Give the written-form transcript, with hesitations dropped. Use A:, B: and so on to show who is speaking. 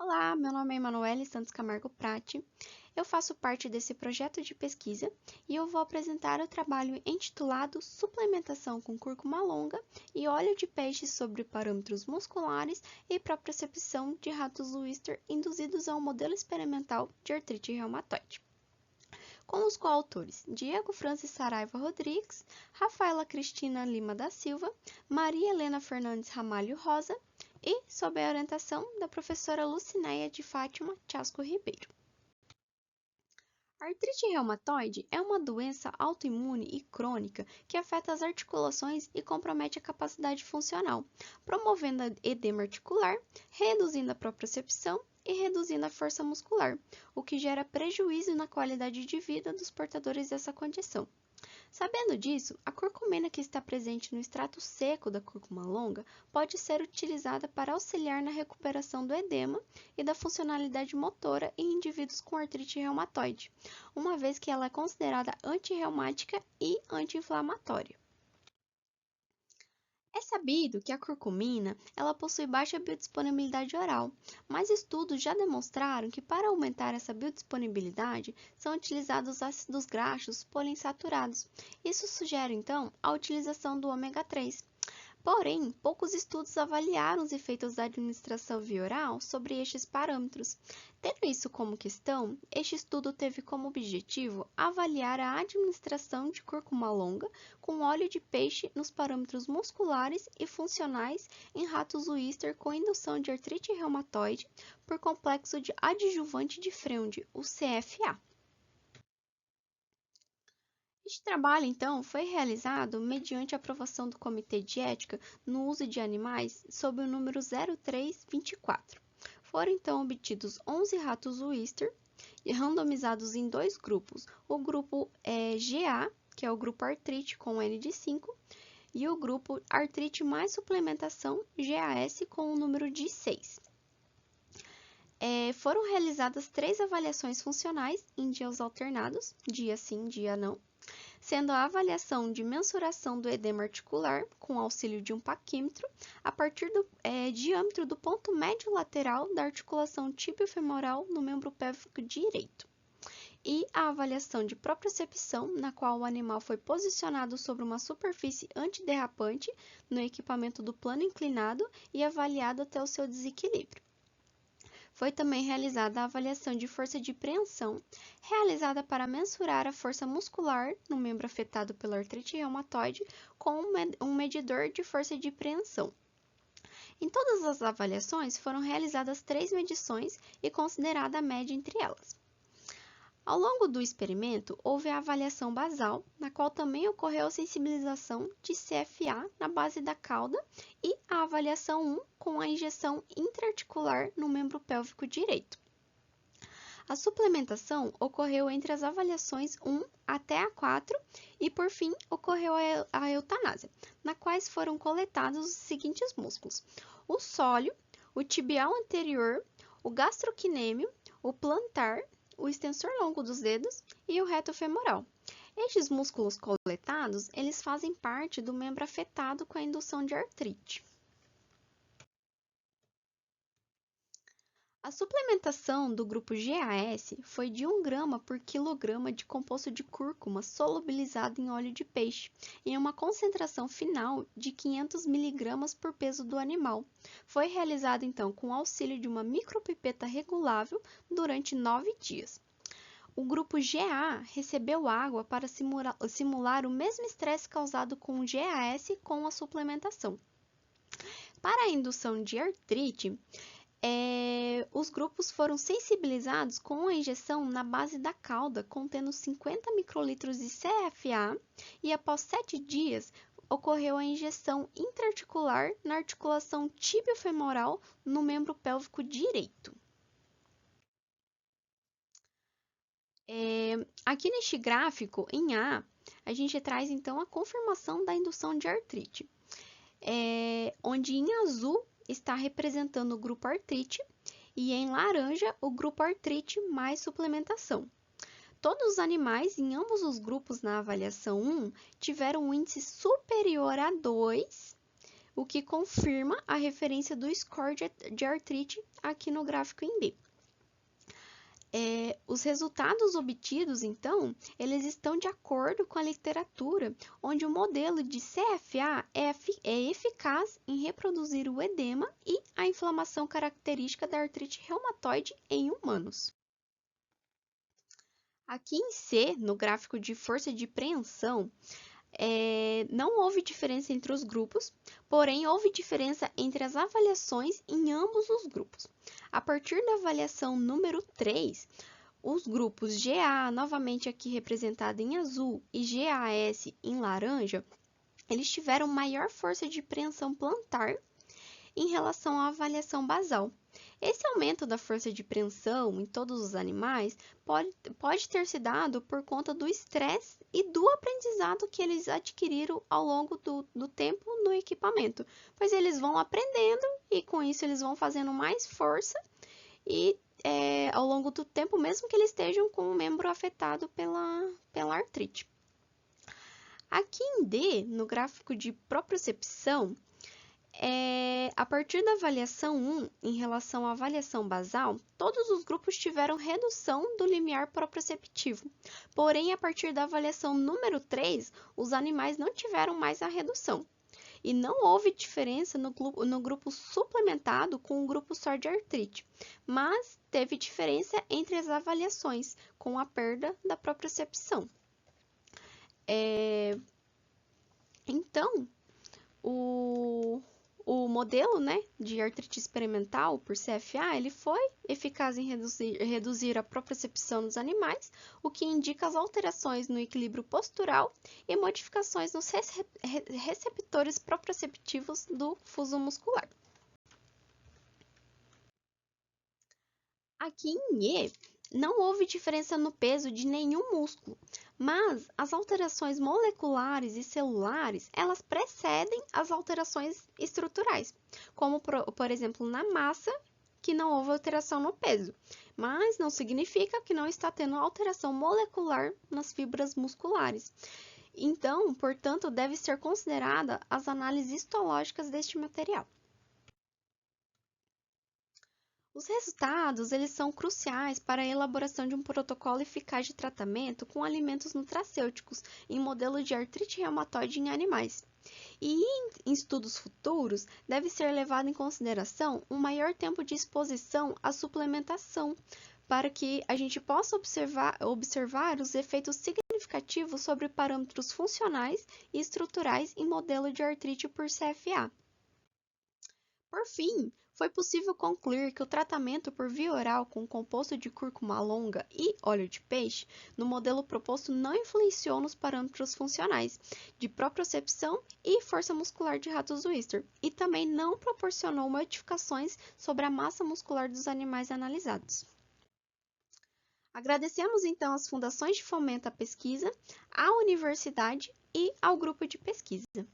A: Olá, meu nome é Emanuele Santos Camargo Prati. Eu faço parte desse projeto de pesquisa e eu vou apresentar o trabalho intitulado Suplementação com cúrcuma longa e óleo de peixe sobre parâmetros musculares e propriocepção de ratos Wistar induzidos a um modelo experimental de artrite reumatoide. Com os coautores Diego Francis Saraiva Rodrigues, Rafaela Cristina Lima da Silva, Maria Helena Fernandes Ramalho Rosa e sob a orientação da professora Lucinéia de Fátima Chasco Ribeiro. A artrite reumatoide é uma doença autoimune e crônica que afeta as articulações e compromete a capacidade funcional, promovendo edema articular, reduzindo a propriocepção e reduzindo a força muscular, o que gera prejuízo na qualidade de vida dos portadores dessa condição. Sabendo disso, a curcumina que está presente no extrato seco da cúrcuma longa pode ser utilizada para auxiliar na recuperação do edema e da funcionalidade motora em indivíduos com artrite reumatoide, uma vez que ela é considerada antirreumática e anti-inflamatória. É sabido que a curcumina ela possui baixa biodisponibilidade oral, mas estudos já demonstraram que para aumentar essa biodisponibilidade são utilizados ácidos graxos poliinsaturados. Isso sugere então a utilização do ômega 3. Porém, poucos estudos avaliaram os efeitos da administração via oral sobre estes parâmetros. Tendo isso como questão, este estudo teve como objetivo avaliar a administração de cúrcuma longa com óleo de peixe nos parâmetros musculares e funcionais em ratos Wistar com indução de artrite reumatoide por complexo de adjuvante de Freund, o CFA. Este trabalho, então, foi realizado mediante a aprovação do Comitê de Ética no Uso de Animais sob o número 0324. Foram, então, obtidos 11 ratos Wistar e randomizados em dois grupos. O grupo GA, que é o grupo artrite com N de 5, e o grupo artrite mais suplementação, GAS, com o número de 6. Foram realizadas 3 avaliações funcionais em dias alternados, dia sim, dia não, sendo a avaliação de mensuração do edema articular com auxílio de um paquímetro a partir do diâmetro do ponto médio lateral da articulação tíbio-femoral no membro pélvico direito, e a avaliação de propriocepção, na qual o animal foi posicionado sobre uma superfície antiderrapante no equipamento do plano inclinado e avaliado até o seu desequilíbrio. Foi também realizada a avaliação de força de preensão, realizada para mensurar a força muscular no membro afetado pela artrite reumatoide com um medidor de força de preensão. Em todas as avaliações foram realizadas 3 medições e considerada a média entre elas. Ao longo do experimento, houve a avaliação basal, na qual também ocorreu a sensibilização de CFA na base da cauda e a avaliação 1 com a injeção intraarticular no membro pélvico direito. A suplementação ocorreu entre as avaliações 1 até a 4 e, por fim, ocorreu a eutanásia, na quais foram coletados os seguintes músculos: o sóleo, o tibial anterior, o gastrocnêmio, o plantar, o extensor longo dos dedos e o reto femoral. Estes músculos coletados, eles fazem parte do membro afetado com a indução de artrite. A suplementação do grupo GAS foi de 1 grama por quilograma de composto de cúrcuma solubilizado em óleo de peixe, em uma concentração final de 500 mg por peso do animal. Foi realizado, então, com auxílio de uma micropipeta regulável durante 9 dias. O grupo GA recebeu água para simular o mesmo estresse causado com o GAS com a suplementação. Para a indução de artrite, os grupos foram sensibilizados com a injeção na base da cauda, contendo 50 microlitros de CFA, e após 7 dias ocorreu a injeção intraarticular na articulação tíbio-femoral no membro pélvico direito. Aqui neste gráfico, em A, a gente traz então a confirmação da indução de artrite, onde em azul está representando o grupo artrite e em laranja o grupo artrite mais suplementação. Todos os animais em ambos os grupos na avaliação 1 tiveram um índice superior a 2, o que confirma a referência do score de artrite aqui no gráfico em B. Os resultados obtidos, então, eles estão de acordo com a literatura, onde o modelo de CFA é eficaz em reproduzir o edema e a inflamação característica da artrite reumatoide em humanos. Aqui em C, no gráfico de força de preensão, não houve diferença entre os grupos, porém houve diferença entre as avaliações em ambos os grupos. A partir da avaliação número 3, os grupos GA, novamente aqui representado em azul, e GAS em laranja, eles tiveram maior força de preensão plantar em relação à avaliação basal. Esse aumento da força de preensão em todos os animais pode ter se dado por conta do estresse e do aprendizado que eles adquiriram ao longo do tempo no equipamento, pois eles vão aprendendo e com isso eles vão fazendo mais força e ao longo do tempo, mesmo que eles estejam com o membro afetado pela artrite. Aqui em D, no gráfico de propriocepção, a partir da avaliação 1, em relação à avaliação basal, todos os grupos tiveram redução do limiar proprioceptivo. Porém, a partir da avaliação número 3, os animais não tiveram mais a redução. E não houve diferença no grupo suplementado com o grupo só de artrite, mas teve diferença entre as avaliações, com a perda da propriocepção. Então, o modelo, né, de artrite experimental por CFA, ele foi eficaz em reduzir a propriocepção nos animais, o que indica as alterações no equilíbrio postural e modificações nos receptores proprioceptivos do fuso muscular. Aqui em E, não houve diferença no peso de nenhum músculo, mas as alterações moleculares e celulares, elas precedem as alterações estruturais, como, por exemplo, na massa, que não houve alteração no peso, mas não significa que não está tendo alteração molecular nas fibras musculares. Então, portanto, deve ser considerada as análises histológicas deste material. Os resultados, eles são cruciais para a elaboração de um protocolo eficaz de tratamento com alimentos nutracêuticos em modelo de artrite reumatoide em animais. E em estudos futuros, deve ser levado em consideração um maior tempo de exposição à suplementação, para que a gente possa observar os efeitos significativos sobre parâmetros funcionais e estruturais em modelo de artrite por CFA. Por fim, foi possível concluir que o tratamento por via oral com composto de cúrcuma longa e óleo de peixe no modelo proposto não influenciou nos parâmetros funcionais de propriocepção e força muscular de ratos Wistar e também não proporcionou modificações sobre a massa muscular dos animais analisados. Agradecemos então às fundações de fomento à pesquisa, à universidade e ao grupo de pesquisa.